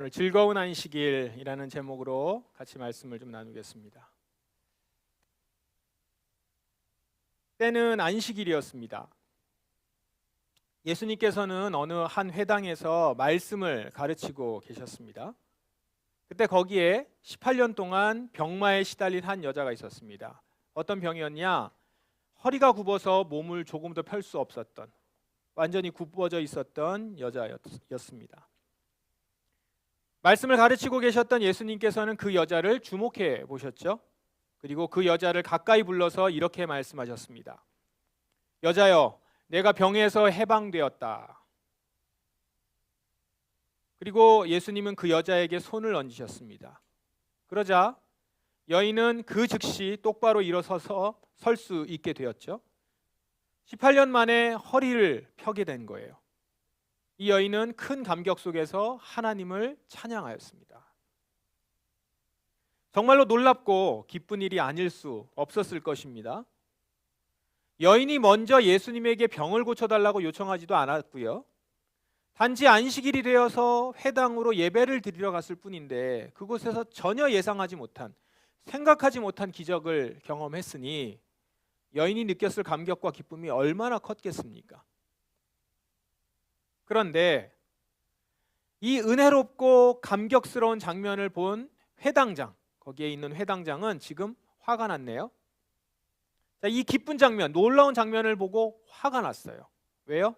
오늘 즐거운 안식일이라는 제목으로 같이 말씀을 좀 나누겠습니다. 때는 안식일이었습니다. 예수님께서는 어느 한 회당에서 말씀을 가르치고 계셨습니다. 그때 거기에 18년 동안 병마에 시달린 한 여자가 있었습니다. 어떤 병이었냐? 허리가 굽어서 몸을 조금도 펼 수 없었던, 완전히 굽어져 있었던 여자였습니다. 말씀을 가르치고 계셨던 예수님께서는 그 여자를 주목해 보셨죠. 그리고 그 여자를 가까이 불러서 이렇게 말씀하셨습니다. 여자여, 내가 병에서 해방되었다. 그리고 예수님은 그 여자에게 손을 얹으셨습니다. 그러자 여인은 그 즉시 똑바로 일어서서 설 수 있게 되었죠. 18년 만에 허리를 펴게 된 거예요. 이 여인은 큰 감격 속에서 하나님을 찬양하였습니다. 정말로 놀랍고 기쁜 일이 아닐 수 없었을 것입니다. 여인이 먼저 예수님에게 병을 고쳐달라고 요청하지도 않았고요. 단지 안식일이 되어서 회당으로 예배를 드리러 갔을 뿐인데 그곳에서 전혀 예상하지 못한, 생각하지 못한 기적을 경험했으니 여인이 느꼈을 감격과 기쁨이 얼마나 컸겠습니까? 그런데 이 은혜롭고 감격스러운 장면을 본 회당장, 거기에 있는 회당장은 지금 화가 났네요. 자, 이 기쁜 장면, 놀라운 장면을 보고 화가 났어요. 왜요?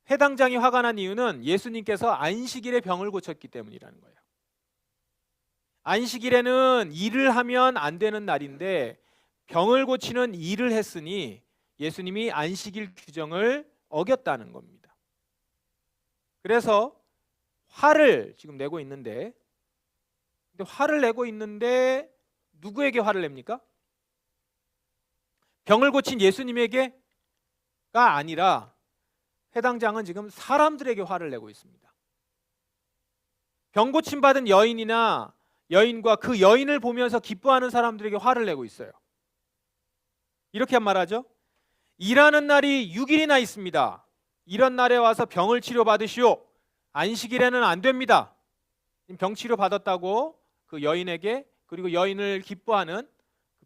회당장이 화가 난 이유는 예수님께서 안식일에 병을 고쳤기 때문이라는 거예요. 안식일에는 일을 하면 안 되는 날인데 병을 고치는 일을 했으니 예수님이 안식일 규정을 어겼다는 겁니다. 그래서 화를 지금 내고 있는데, 화를 내고 있는데 누구에게 화를 냅니까? 병을 고친 예수님에게가 아니라 회당장은 지금 사람들에게 화를 내고 있습니다. 병 고침 받은 여인과 그 여인을 보면서 기뻐하는 사람들에게 화를 내고 있어요. 이렇게 말하죠. 일하는 날이 6일이나 있습니다. 이런 날에 와서 병을 치료받으시오. 안식일에는 안 됩니다. 병 치료 받았다고 그 여인에게, 그리고 여인을 기뻐하는,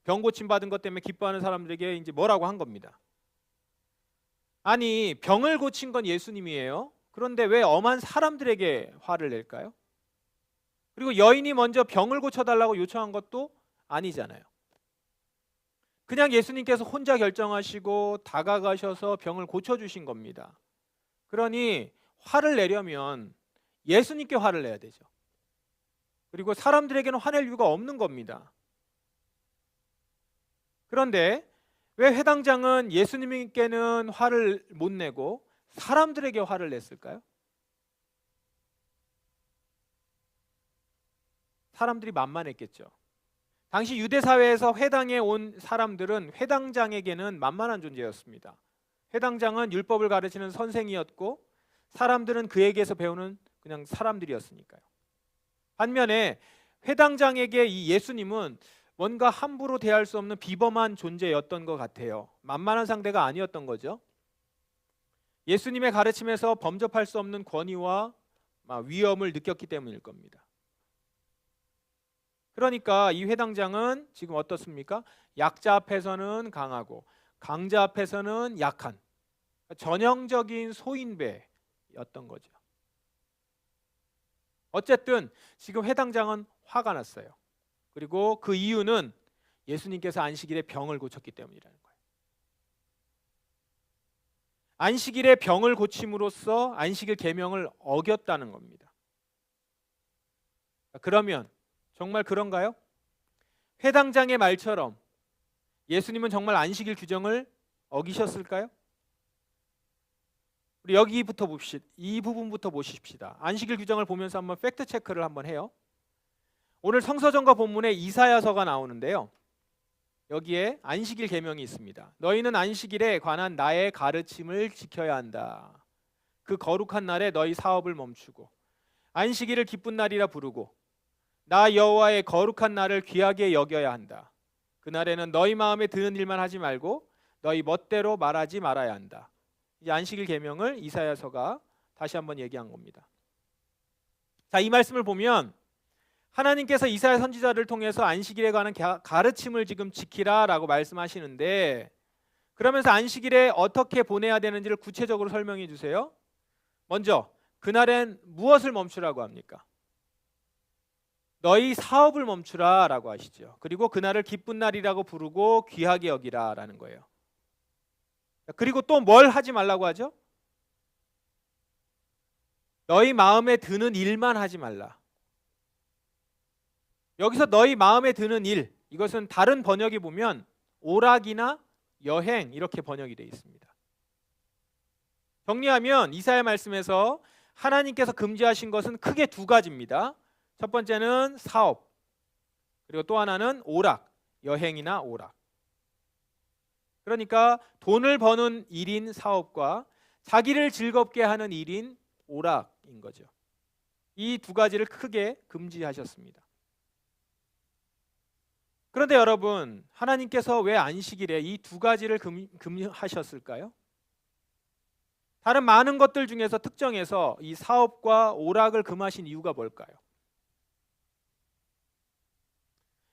병 고침 받은 것 때문에 기뻐하는 사람들에게 이제 뭐라고 한 겁니다. 아니, 병을 고친 건 예수님이에요. 그런데 왜 엄한 사람들에게 화를 낼까요? 그리고 여인이 먼저 병을 고쳐달라고 요청한 것도 아니잖아요. 그냥 예수님께서 혼자 결정하시고 다가가셔서 병을 고쳐주신 겁니다. 그러니 화를 내려면 예수님께 화를 내야 되죠. 그리고 사람들에게는 화낼 이유가 없는 겁니다. 그런데 왜 회당장은 예수님께는 화를 못 내고 사람들에게 화를 냈을까요? 사람들이 만만했겠죠. 당시 유대 사회에서 회당에 온 사람들은 회당장에게는 만만한 존재였습니다. 회당장은 율법을 가르치는 선생이었고 사람들은 그에게서 배우는 그냥 사람들이었으니까요. 반면에 회당장에게 이 예수님은 뭔가 함부로 대할 수 없는 비범한 존재였던 것 같아요. 만만한 상대가 아니었던 거죠. 예수님의 가르침에서 범접할 수 없는 권위와 위엄을 느꼈기 때문일 겁니다. 그러니까 이 회당장은 지금 어떻습니까? 약자 앞에서는 강하고 강자 앞에서는 약한 전형적인 소인배였던 거죠. 어쨌든 지금 회당장은 화가 났어요. 그리고 그 이유는 예수님께서 안식일에 병을 고쳤기 때문이라는 거예요. 안식일에 병을 고침으로써 안식일 계명을 어겼다는 겁니다. 그러면 정말 그런가요? 회당장의 말처럼 예수님은 정말 안식일 규정을 어기셨을까요? 우리 여기부터 봅시다. 이 부분부터 보십시다. 안식일 규정을 보면서 한번 팩트 체크를 한번 해요. 오늘 성서전과 본문에 이사야서가 나오는데요. 여기에 안식일 계명이 있습니다. 너희는 안식일에 관한 나의 가르침을 지켜야 한다. 그 거룩한 날에 너희 사업을 멈추고 안식일을 기쁜 날이라 부르고 나 여호와의 거룩한 날을 귀하게 여겨야 한다. 그날에는 너희 마음에 드는 일만 하지 말고 너희 멋대로 말하지 말아야 한다. 이 안식일 계명을 이사야서가 다시 한번 얘기한 겁니다. 자, 이 말씀을 보면 하나님께서 이사야 선지자를 통해서 안식일에 관한 가르침을 지금 지키라라고 말씀하시는데, 그러면서 안식일에 어떻게 보내야 되는지를 구체적으로 설명해 주세요. 먼저 그날엔 무엇을 멈추라고 합니까? 너희 사업을 멈추라라고 하시죠. 그리고 그날을 기쁜 날이라고 부르고 귀하게 여기라라는 거예요. 그리고 또 뭘 하지 말라고 하죠? 너희 마음에 드는 일만 하지 말라. 여기서 너희 마음에 드는 일, 이것은 다른 번역이 보면 오락이나 여행 이렇게 번역이 되어 있습니다. 정리하면 이사야 말씀에서 하나님께서 금지하신 것은 크게 두 가지입니다. 첫 번째는 사업, 그리고 또 하나는 오락, 여행이나 오락. 그러니까 돈을 버는 일인 사업과 자기를 즐겁게 하는 일인 오락인 거죠. 이 두 가지를 크게 금지하셨습니다. 그런데 여러분, 하나님께서 왜 안식일에 이 두 가지를 금하셨을까요? 다른 많은 것들 중에서 특정해서 이 사업과 오락을 금하신 이유가 뭘까요?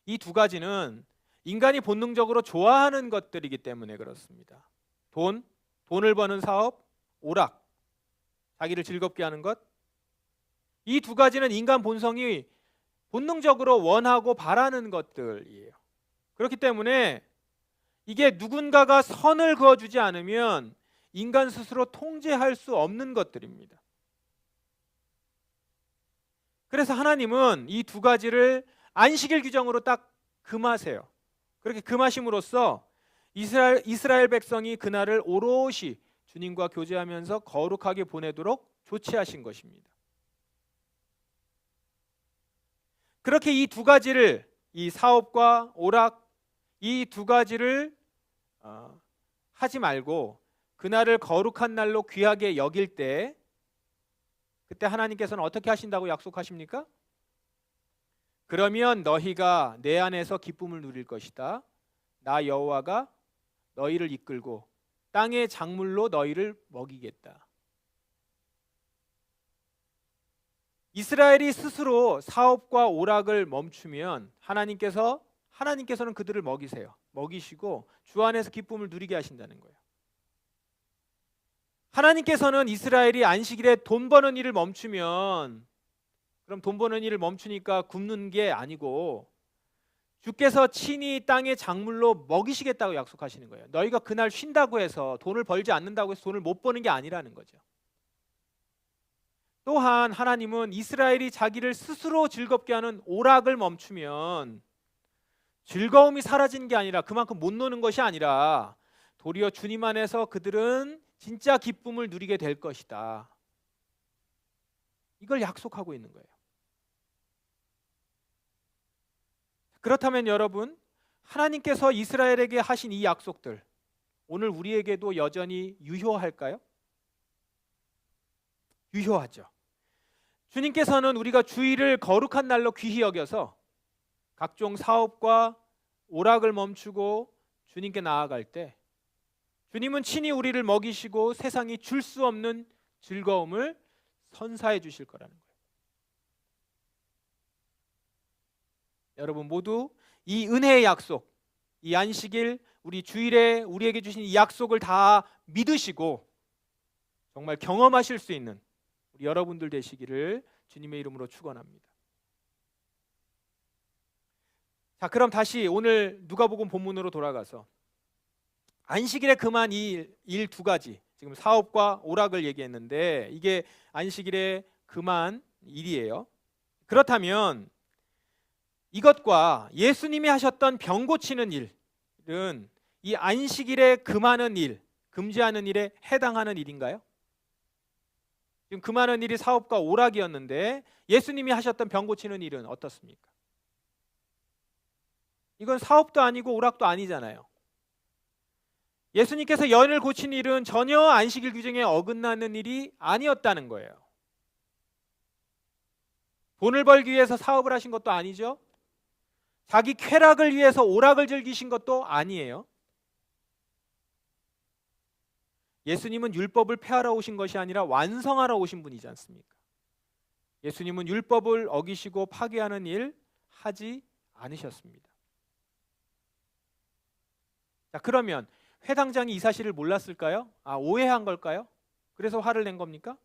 이 두 가지는 인간이 본능적으로 좋아하는 것들이기 때문에 그렇습니다. 돈을 버는 사업, 오락, 자기를 즐겁게 하는 것. 이 두 가지는 인간 본성이 본능적으로 원하고 바라는 것들이에요. 그렇기 때문에 이게 누군가가 선을 그어주지 않으면 인간 스스로 통제할 수 없는 것들입니다. 그래서 하나님은 이 두 가지를 안식일 규정으로 딱 금하세요. 그렇게 금하심으로써 이스라엘 백성이 그날을 오롯이 주님과 교제하면서 거룩하게 보내도록 조치하신 것입니다. 그렇게 이 두 가지를, 이 사업과 오락, 이 두 가지를 하지 말고 그날을 거룩한 날로 귀하게 여길 때, 그때 하나님께서는 어떻게 하신다고 약속하십니까? 그러면 너희가 내 안에서 기쁨을 누릴 것이다. 나 여호와가 너희를 이끌고 땅의 작물로 너희를 먹이겠다. 이스라엘이 스스로 사업과 오락을 멈추면 하나님께서는 그들을 먹이시고 주 안에서 기쁨을 누리게 하신다는 거예요. 하나님께서는 이스라엘이 안식일에 돈 버는 일을 멈추면, 그럼 돈 버는 일을 멈추니까 굶는 게 아니고 주께서 친히 땅의 작물로 먹이시겠다고 약속하시는 거예요. 너희가 그날 쉰다고 해서, 돈을 벌지 않는다고 해서 돈을 못 버는 게 아니라는 거죠. 또한 하나님은 이스라엘이 자기를 스스로 즐겁게 하는 오락을 멈추면 즐거움이 사라지는 게 아니라, 그만큼 못 노는 것이 아니라 도리어 주님 안에서 그들은 진짜 기쁨을 누리게 될 것이다. 이걸 약속하고 있는 거예요. 그렇다면 여러분, 하나님께서 이스라엘에게 하신 이 약속들, 오늘 우리에게도 여전히 유효할까요? 유효하죠. 주님께서는 우리가 주일을 거룩한 날로 귀히 여겨서 각종 사업과 오락을 멈추고 주님께 나아갈 때, 주님은 친히 우리를 먹이시고 세상이 줄 수 없는 즐거움을 선사해 주실 거라는 거예요. 여러분 모두 이 은혜의 약속, 이 안식일, 우리 주일에 우리에게 주신 이 약속을 다 믿으시고 정말 경험하실 수 있는 우리 여러분들 되시기를 주님의 이름으로 축원합니다. 자, 그럼 다시 오늘 누가복음 본문으로 돌아가서 안식일에 금한 이 일 두 가지, 지금 사업과 오락을 얘기했는데 이게 안식일에 금한 일이에요. 그렇다면 이것과 예수님이 하셨던 병 고치는 일은 이 안식일에 금하는 일, 금지하는 일에 해당하는 일인가요? 지금 금하는 일이 사업과 오락이었는데 예수님이 하셨던 병 고치는 일은 어떻습니까? 이건 사업도 아니고 오락도 아니잖아요. 예수님께서 여인을 고친 일은 전혀 안식일 규정에 어긋나는 일이 아니었다는 거예요. 돈을 벌기 위해서 사업을 하신 것도 아니죠. 자기 쾌락을 위해서 오락을 즐기신 것도 아니에요. 예수님은 율법을 폐하러 오신 것이 아니라 완성하러 오신 분이지 않습니까? 예수님은 율법을 어기시고 파괴하는 일 하지 않으셨습니다. 자, 그러면 회당장이 이 사실을 몰랐을까요? 오해한 걸까요? 그래서 화를 낸 겁니까?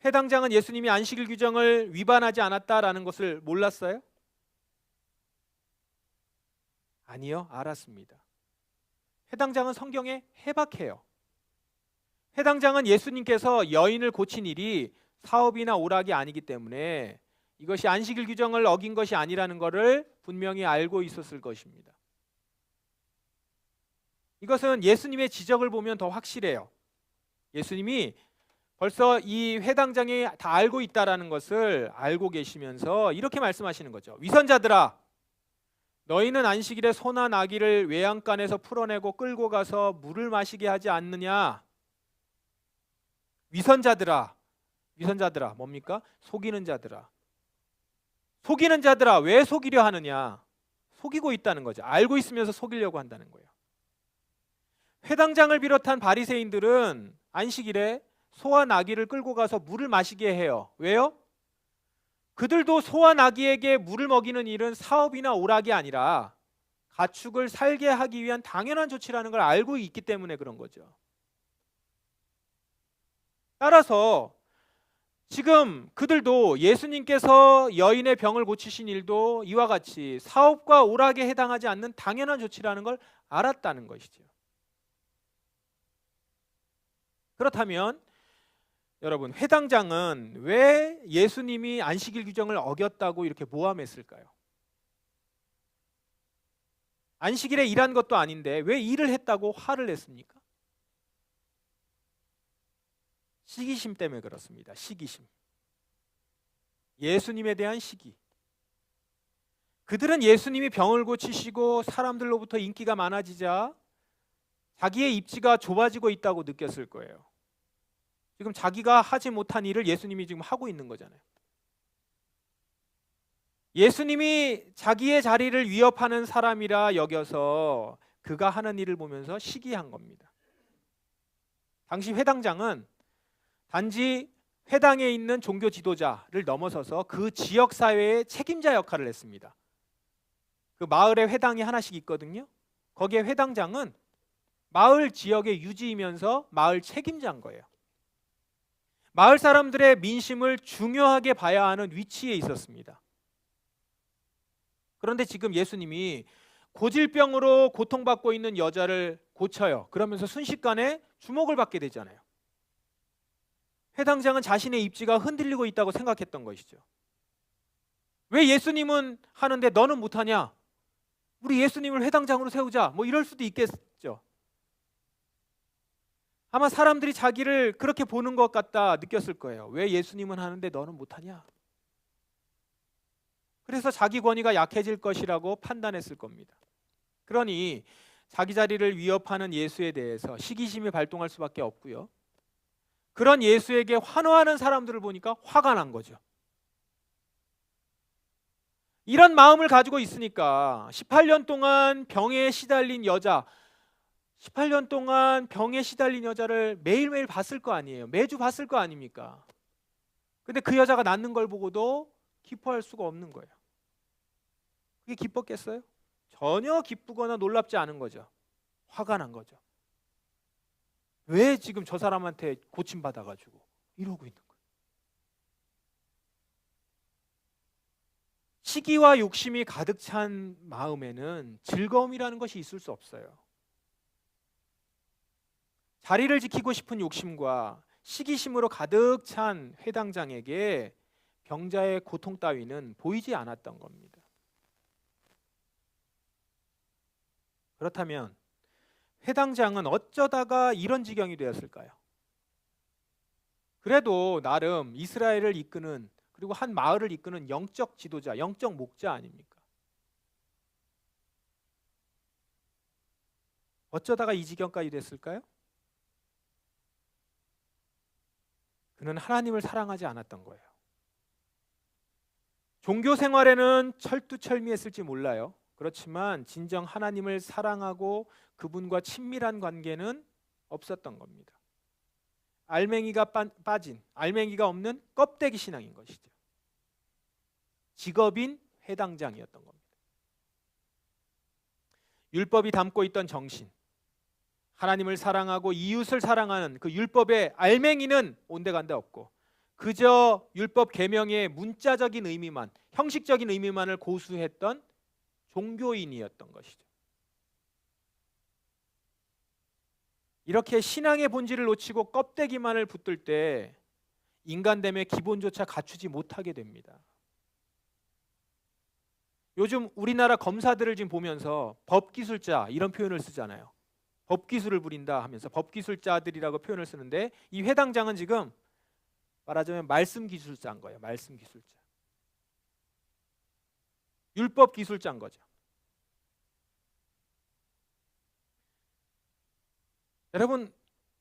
회당장은 예수님이 안식일 규정을 위반하지 않았다라는 것을 몰랐어요? 아니요, 알았습니다. 회당장은 성경에 해박해요. 회당장은 예수님께서 여인을 고친 일이 사업이나 오락이 아니기 때문에 이것이 안식일 규정을 어긴 것이 아니라는 것을 분명히 알고 있었을 것입니다. 이것은 예수님의 지적을 보면 더 확실해요. 예수님이 벌써 이 회당장이 다 알고 있다라는 것을 알고 계시면서 이렇게 말씀하시는 거죠. 위선자들아, 너희는 안식일에 소나 나귀를 외양간에서 풀어내고 끌고 가서 물을 마시게 하지 않느냐? 위선자들아, 위선자들아 뭡니까? 속이는 자들아. 속이는 자들아, 왜 속이려 하느냐? 속이고 있다는 거죠. 알고 있으면서 속이려고 한다는 거예요. 회당장을 비롯한 바리새인들은 안식일에 소와 나귀를 끌고 가서 물을 마시게 해요. 왜요? 그들도 소와 나귀에게 물을 먹이는 일은 사업이나 오락이 아니라 가축을 살게 하기 위한 당연한 조치라는 걸 알고 있기 때문에 그런 거죠. 따라서 지금 그들도 예수님께서 여인의 병을 고치신 일도 이와 같이 사업과 오락에 해당하지 않는 당연한 조치라는 걸 알았다는 것이죠. 그렇다면 여러분, 회당장은 왜 예수님이 안식일 규정을 어겼다고 이렇게 모함했을까요? 안식일에 일한 것도 아닌데 왜 일을 했다고 화를 냈습니까? 시기심 때문에 그렇습니다. 시기심. 예수님에 대한 시기. 그들은 예수님이 병을 고치시고 사람들로부터 인기가 많아지자 자기의 입지가 좁아지고 있다고 느꼈을 거예요. 지금 자기가 하지 못한 일을 예수님이 지금 하고 있는 거잖아요. 예수님이 자기의 자리를 위협하는 사람이라 여겨서 그가 하는 일을 보면서 시기한 겁니다. 당시 회당장은 단지 회당에 있는 종교 지도자를 넘어서서 그 지역 사회의 책임자 역할을 했습니다. 그 마을에 회당이 하나씩 있거든요. 거기에 회당장은 마을 지역의 유지이면서 마을 책임자인 거예요. 마을 사람들의 민심을 중요하게 봐야 하는 위치에 있었습니다. 그런데 지금 예수님이 고질병으로 고통받고 있는 여자를 고쳐요. 그러면서 순식간에 주목을 받게 되잖아요. 회당장은 자신의 입지가 흔들리고 있다고 생각했던 것이죠. 왜 예수님은 하는데 너는 못하냐? 우리 예수님을 회당장으로 세우자. 뭐 이럴 수도 있겠죠. 아마 사람들이 자기를 그렇게 보는 것 같다 느꼈을 거예요. 왜 예수님은 하는데 너는 못하냐? 그래서 자기 권위가 약해질 것이라고 판단했을 겁니다. 그러니 자기 자리를 위협하는 예수에 대해서 시기심이 발동할 수밖에 없고요. 그런 예수에게 환호하는 사람들을 보니까 화가 난 거죠. 이런 마음을 가지고 있으니까 18년 동안 병에 시달린 여자, 18년 동안 병에 시달린 여자를 매일매일 봤을 거 아니에요. 매주 봤을 거 아닙니까? 근데 그 여자가 낫는 걸 보고도 기뻐할 수가 없는 거예요. 그게 기뻤겠어요? 전혀 기쁘거나 놀랍지 않은 거죠. 화가 난 거죠. 왜 지금 저 사람한테 고침받아가지고 이러고 있는 거예요? 시기와 욕심이 가득 찬 마음에는 즐거움이라는 것이 있을 수 없어요. 자리를 지키고 싶은 욕심과 시기심으로 가득 찬 회당장에게 병자의 고통 따위는 보이지 않았던 겁니다. 그렇다면 회당장은 어쩌다가 이런 지경이 되었을까요? 그래도 나름 이스라엘을 이끄는, 그리고 한 마을을 이끄는 영적 지도자, 영적 목자 아닙니까? 어쩌다가 이 지경까지 됐을까요? 그는 하나님을 사랑하지 않았던 거예요. 종교 생활에는 철두철미했을지 몰라요. 그렇지만 진정 하나님을 사랑하고 그분과 친밀한 관계는 없었던 겁니다. 알맹이가 빠진, 알맹이가 없는 껍데기 신앙인 것이죠. 직업인 회당장이었던 겁니다. 율법이 담고 있던 정신, 하나님을 사랑하고 이웃을 사랑하는 그 율법의 알맹이는 온데간데 없고 그저 율법 계명의 문자적인 의미만, 형식적인 의미만을 고수했던 종교인이었던 것이죠. 이렇게 신앙의 본질을 놓치고 껍데기만을 붙들 때 인간됨의 기본조차 갖추지 못하게 됩니다. 요즘 우리나라 검사들을 지금 보면서 법기술자 이런 표현을 쓰잖아요. 법기술을 부린다 하면서 법기술자들이라고 표현을 쓰는데 이 회당장은 지금 말하자면 말씀기술자인 거예요. 말씀기술자. 율법기술자인 거죠. 여러분,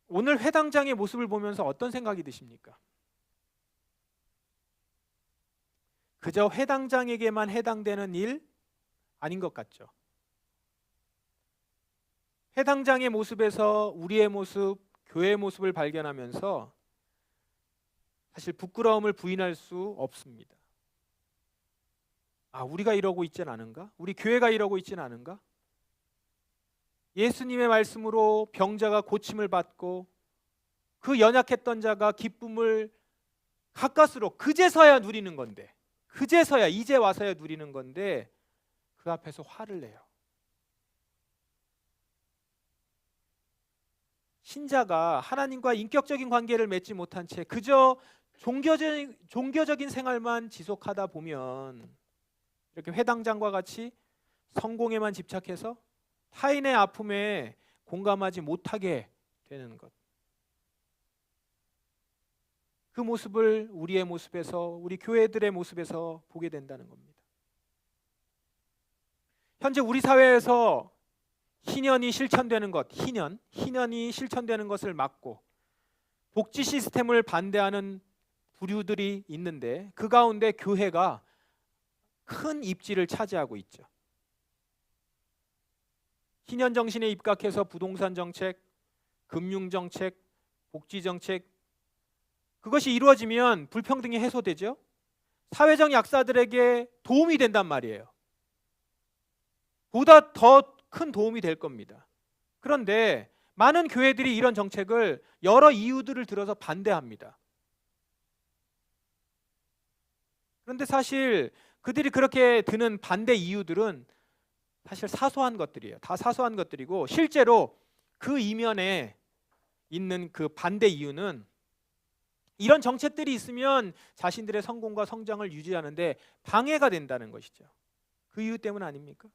오늘 회당장의 모습을 보면서 어떤 생각이 드십니까? 그저 회당장에게만 해당되는 일 아닌 것 같죠? 회당장의 모습에서 우리의 모습, 교회의 모습을 발견하면서 사실 부끄러움을 부인할 수 없습니다. 아, 우리가 이러고 있진 않은가? 우리 교회가 이러고 있진 않은가? 예수님의 말씀으로 병자가 고침을 받고 그 연약했던 자가 기쁨을 가까스로 그제서야 누리는 건데, 그제서야 이제 와서야 누리는 건데 그 앞에서 화를 내요. 신자가 하나님과 인격적인 관계를 맺지 못한 채 그저 종교적인 생활만 지속하다 보면 이렇게 회당장과 같이 성공에만 집착해서 타인의 아픔에 공감하지 못하게 되는 것. 그 모습을 우리의 모습에서, 우리 교회들의 모습에서 보게 된다는 겁니다. 현재 우리 사회에서 희년이 실천되는 것, 희년이 실천되는 것을 막고 복지 시스템을 반대하는 부류들이 있는데 그 가운데 교회가 큰 입지를 차지하고 있죠. 희년 정신에 입각해서 부동산 정책, 금융 정책, 복지 정책 그것이 이루어지면 불평등이 해소되죠. 사회적 약자들에게 도움이 된단 말이에요. 보다 더 큰 도움이 될 겁니다. 그런데 많은 교회들이 이런 정책을 여러 이유들을 들어서 반대합니다. 그런데 사실 그들이 그렇게 드는 반대 이유들은 사실 사소한 것들이에요. 다 사소한 것들이고 실제로 그 이면에 있는 그 반대 이유는 이런 정책들이 있으면 자신들의 성공과 성장을 유지하는데 방해가 된다는 것이죠. 그 이유 때문 아닙니까?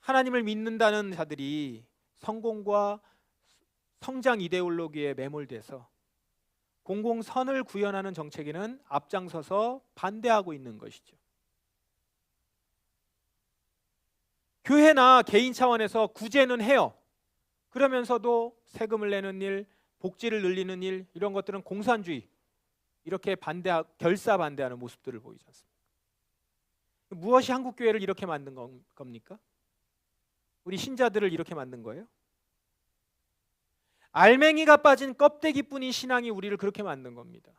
하나님을 믿는다는 자들이 성공과 성장 이데올로기에 매몰돼서 공공선을 구현하는 정책에는 앞장서서 반대하고 있는 것이죠. 교회나 개인 차원에서 구제는 해요. 그러면서도 세금을 내는 일, 복지를 늘리는 일 이런 것들은 공산주의 이렇게 결사 반대하는 모습들을 보이지 않습니까? 무엇이 한국교회를 이렇게 만든 겁니까? 우리 신자들을 이렇게 만든 거예요? 알맹이가 빠진 껍데기뿐인 신앙이 우리를 그렇게 만든 겁니다.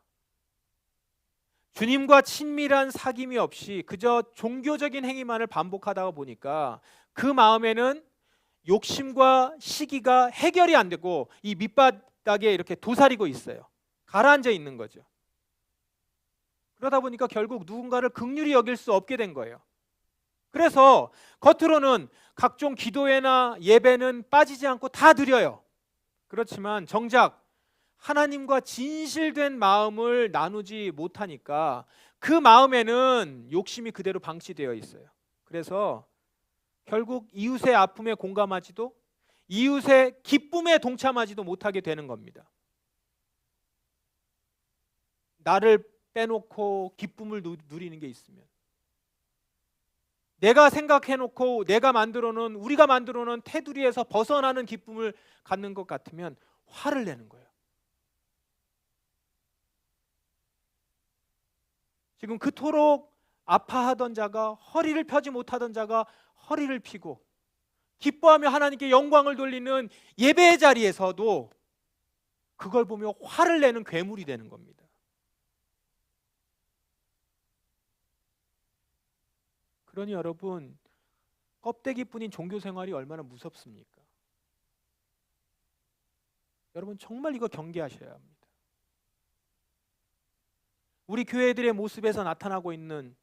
주님과 친밀한 사귐이 없이 그저 종교적인 행위만을 반복하다 보니까 그 마음에는 욕심과 시기가 해결이 안 되고 이 밑바닥에 이렇게 도사리고 있어요. 가라앉아 있는 거죠. 그러다 보니까 결국 누군가를 긍휼히 여길 수 없게 된 거예요. 그래서 겉으로는 각종 기도회나 예배는 빠지지 않고 다 드려요. 그렇지만 정작 하나님과 진실된 마음을 나누지 못하니까 그 마음에는 욕심이 그대로 방치되어 있어요. 그래서 결국 이웃의 아픔에 공감하지도 이웃의 기쁨에 동참하지도 못하게 되는 겁니다. 나를 빼놓고 기쁨을 누리는 게 있으면 내가 생각해놓고 우리가 만들어놓은 테두리에서 벗어나는 기쁨을 갖는 것 같으면 화를 내는 거예요. 지금 그토록 아파하던 자가 허리를 펴지 못하던 자가 허리를 펴고 기뻐하며 하나님께 영광을 돌리는 예배의 자리에서도 그걸 보며 화를 내는 괴물이 되는 겁니다. 그러니 여러분, 껍데기뿐인 종교 생활이 얼마나 무섭습니까? 여러분 정말 이거 경계하셔야 합니다. 우리 교회들의 모습에서 나타나고 있는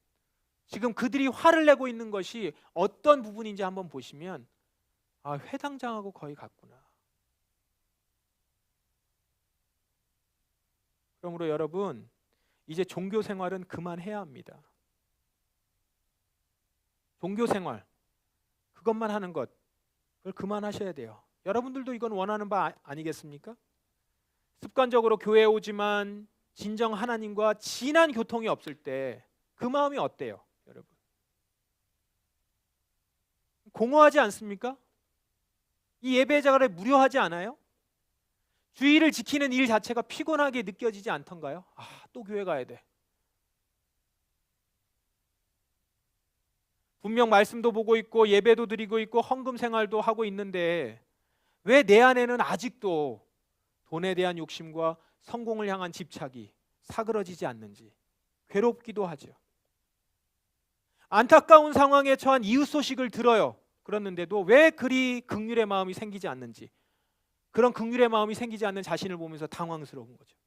지금 그들이 화를 내고 있는 것이 어떤 부분인지 한번 보시면 아, 회당장하고 거의 같구나. 그러므로 여러분 이제 종교 생활은 그만해야 합니다. 종교 생활 그것만 하는 것 그걸 그만하셔야 돼요. 여러분들도 이건 원하는 바 아니겠습니까? 습관적으로 교회에 오지만 진정 하나님과 진한 교통이 없을 때 그 마음이 어때요? 여러분 공허하지 않습니까? 이 예배 자리에 무료하지 않아요? 주의를 지키는 일 자체가 피곤하게 느껴지지 않던가요? 아, 또 교회 가야 돼. 분명 말씀도 보고 있고 예배도 드리고 있고 헌금 생활도 하고 있는데 왜 내 안에는 아직도 돈에 대한 욕심과 성공을 향한 집착이 사그러지지 않는지 괴롭기도 하죠. 안타까운 상황에 처한 이웃 소식을 들어요. 그랬는데도 왜 그리 긍휼의 마음이 생기지 않는지, 그런 긍휼의 마음이 생기지 않는 자신을 보면서 당황스러운 거죠.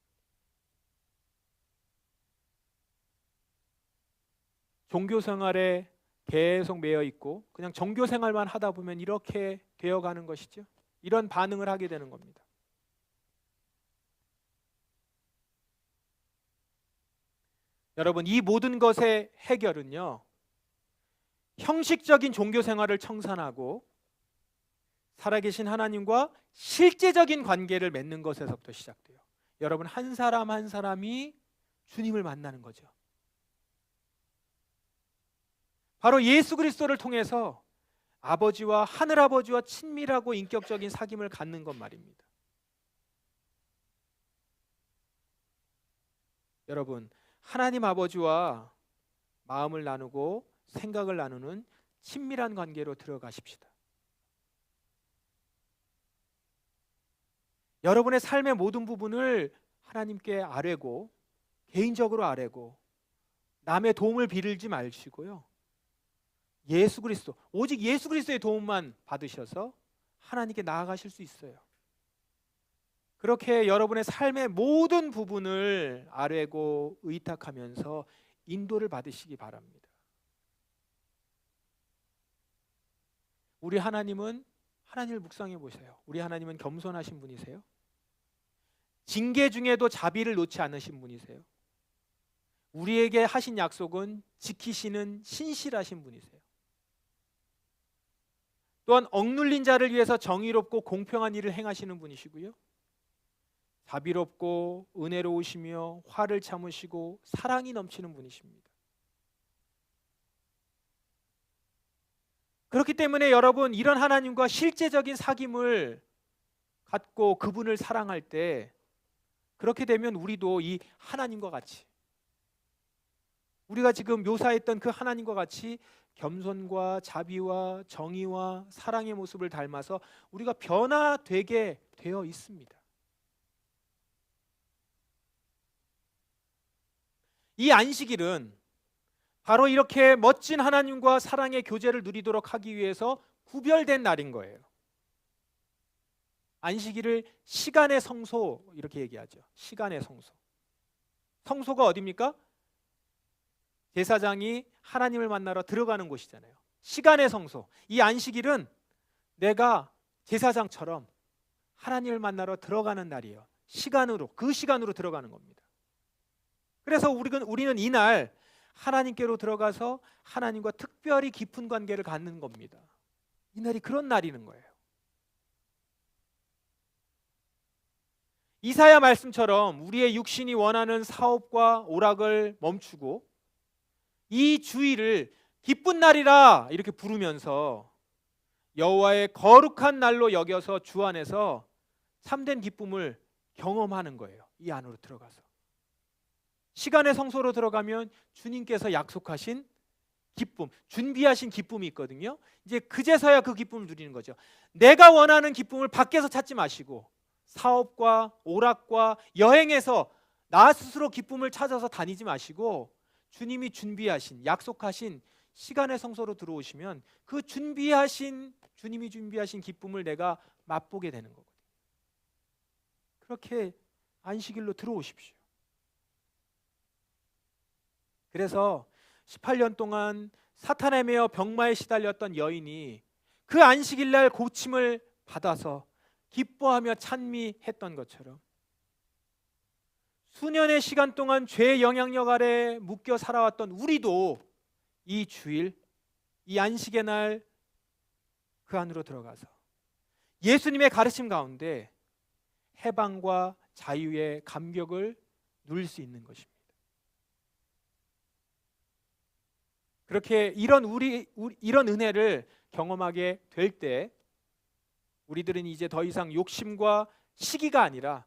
종교 생활에 계속 매여 있고 그냥 종교 생활만 하다 보면 이렇게 되어가는 것이죠. 이런 반응을 하게 되는 겁니다. 여러분 이 모든 것의 해결은요, 형식적인 종교 생활을 청산하고 살아계신 하나님과 실제적인 관계를 맺는 것에서부터 시작돼요. 여러분 한 사람 한 사람이 주님을 만나는 거죠. 바로 예수 그리스도를 통해서 아버지와 하늘아버지와 친밀하고 인격적인 사귐을 갖는 것 말입니다. 여러분 하나님 아버지와 마음을 나누고 생각을 나누는 친밀한 관계로 들어가십시다. 여러분의 삶의 모든 부분을 하나님께 아뢰고 개인적으로 아뢰고 남의 도움을 빌지 마시고요, 예수 그리스도, 오직 예수 그리스도의 도움만 받으셔서 하나님께 나아가실 수 있어요. 그렇게 여러분의 삶의 모든 부분을 아뢰고 의탁하면서 인도를 받으시기 바랍니다. 우리 하나님은, 하나님을 묵상해 보세요. 우리 하나님은 겸손하신 분이세요. 징계 중에도 자비를 놓지 않으신 분이세요. 우리에게 하신 약속은 지키시는 신실하신 분이세요. 또한 억눌린 자를 위해서 정의롭고 공평한 일을 행하시는 분이시고요, 자비롭고 은혜로우시며 화를 참으시고 사랑이 넘치는 분이십니다. 그렇기 때문에 여러분 이런 하나님과 실제적인 사귐을 갖고 그분을 사랑할 때, 그렇게 되면 우리도 이 하나님과 같이, 우리가 지금 묘사했던 그 하나님과 같이 겸손과 자비와 정의와 사랑의 모습을 닮아서 우리가 변화되게 되어 있습니다. 이 안식일은 바로 이렇게 멋진 하나님과 사랑의 교제를 누리도록 하기 위해서 구별된 날인 거예요. 안식일을 시간의 성소 이렇게 얘기하죠. 시간의 성소. 성소가 어디입니까? 제사장이 하나님을 만나러 들어가는 곳이잖아요. 시간의 성소. 이 안식일은 내가 제사장처럼 하나님을 만나러 들어가는 날이에요. 시간으로, 그 시간으로 들어가는 겁니다. 그래서 우리는 이날 하나님께로 들어가서 하나님과 특별히 깊은 관계를 갖는 겁니다. 이날이 그런 날이는 거예요. 이사야 말씀처럼 우리의 육신이 원하는 사업과 오락을 멈추고 이 주일을 기쁜 날이라 이렇게 부르면서 여호와의 거룩한 날로 여겨서 주 안에서 참된 기쁨을 경험하는 거예요. 이 안으로 들어가서 시간의 성소로 들어가면 주님께서 약속하신 기쁨, 준비하신 기쁨이 있거든요. 이제 그제서야 그 기쁨을 누리는 거죠. 내가 원하는 기쁨을 밖에서 찾지 마시고 사업과 오락과 여행에서 나 스스로 기쁨을 찾아서 다니지 마시고 주님이 준비하신, 약속하신 시간의 성소로 들어오시면 그 주님이 준비하신 기쁨을 내가 맛보게 되는 거거든요. 그렇게 안식일로 들어오십시오. 그래서 18년 동안 사탄에 매여 병마에 시달렸던 여인이 그 안식일 날 고침을 받아서 기뻐하며 찬미했던 것처럼 수년의 시간 동안 죄의 영향력 아래 묶여 살아왔던 우리도 이 주일, 이 안식의 날 그 안으로 들어가서 예수님의 가르침 가운데 해방과 자유의 감격을 누릴 수 있는 것입니다. 그렇게 이런 은혜를 경험하게 될 때 우리들은 이제 더 이상 욕심과 시기가 아니라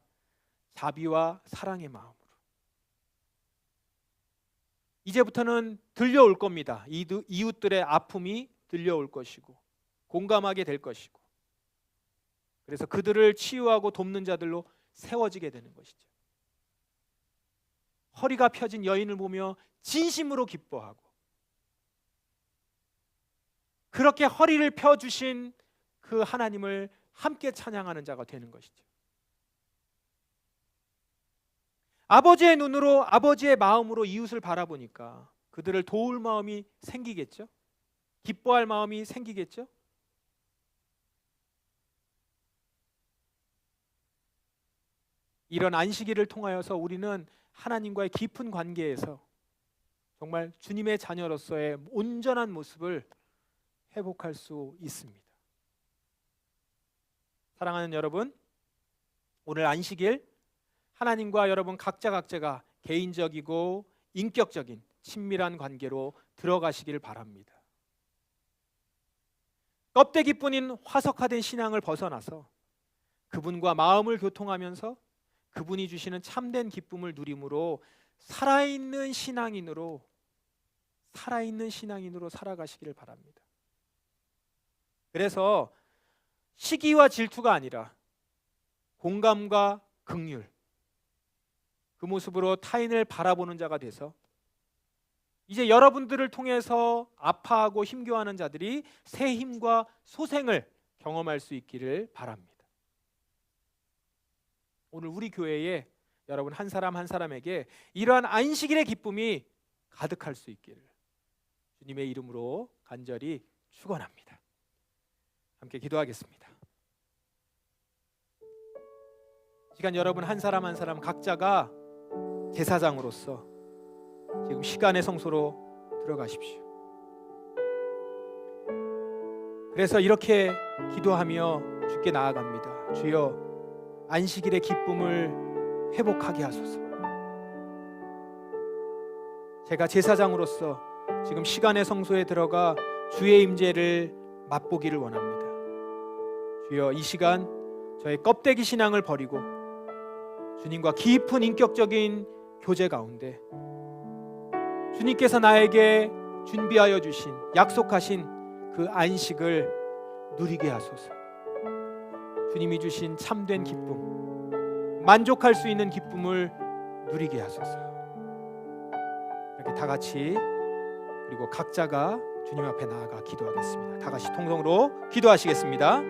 자비와 사랑의 마음으로 이제부터는 들려올 겁니다. 이웃들의 아픔이 들려올 것이고 공감하게 될 것이고, 그래서 그들을 치유하고 돕는 자들로 세워지게 되는 것이죠. 허리가 펴진 여인을 보며 진심으로 기뻐하고 그렇게 허리를 펴주신 그 하나님을 함께 찬양하는 자가 되는 것이죠. 아버지의 눈으로, 아버지의 마음으로 이웃을 바라보니까 그들을 도울 마음이 생기겠죠? 기뻐할 마음이 생기겠죠? 이런 안식일을 통하여서 우리는 하나님과의 깊은 관계에서 정말 주님의 자녀로서의 온전한 모습을 회복할 수 있습니다. 사랑하는 여러분, 오늘 안식일 하나님과 여러분 각자가 개인적이고 인격적인 친밀한 관계로 들어가시길 바랍니다. 껍데기뿐인 화석화된 신앙을 벗어나서 그분과 마음을 교통하면서 그분이 주시는 참된 기쁨을 누림으로 살아있는 신앙인으로 살아가시기를 바랍니다. 그래서 시기와 질투가 아니라 공감과 긍휼, 그 모습으로 타인을 바라보는 자가 돼서 이제 여러분들을 통해서 아파하고 힘겨워하는 자들이 새 힘과 소생을 경험할 수 있기를 바랍니다. 오늘 우리 교회에 여러분 한 사람 한 사람에게 이러한 안식일의 기쁨이 가득할 수 있기를 주님의 이름으로 간절히 축원합니다. 함께 기도하겠습니다. 시간 여러분 한 사람 한 사람 각자가 제사장으로서 지금 시간의 성소로 들어가십시오. 그래서 이렇게 기도하며 주께 나아갑니다. 주여, 안식일의 기쁨을 회복하게 하소서. 제가 제사장으로서 지금 시간의 성소에 들어가 주의 임재를 맛보기를 원합니다. 주여, 이 시간 저의 껍데기 신앙을 버리고 주님과 깊은 인격적인 교제 가운데 주님께서 나에게 준비하여 주신, 약속하신 그 안식을 누리게 하소서. 주님이 주신 참된 기쁨, 만족할 수 있는 기쁨을 누리게 하소서. 이렇게 다 같이 그리고 각자가 주님 앞에 나아가 기도하겠습니다. 다 같이 통성으로 기도하시겠습니다.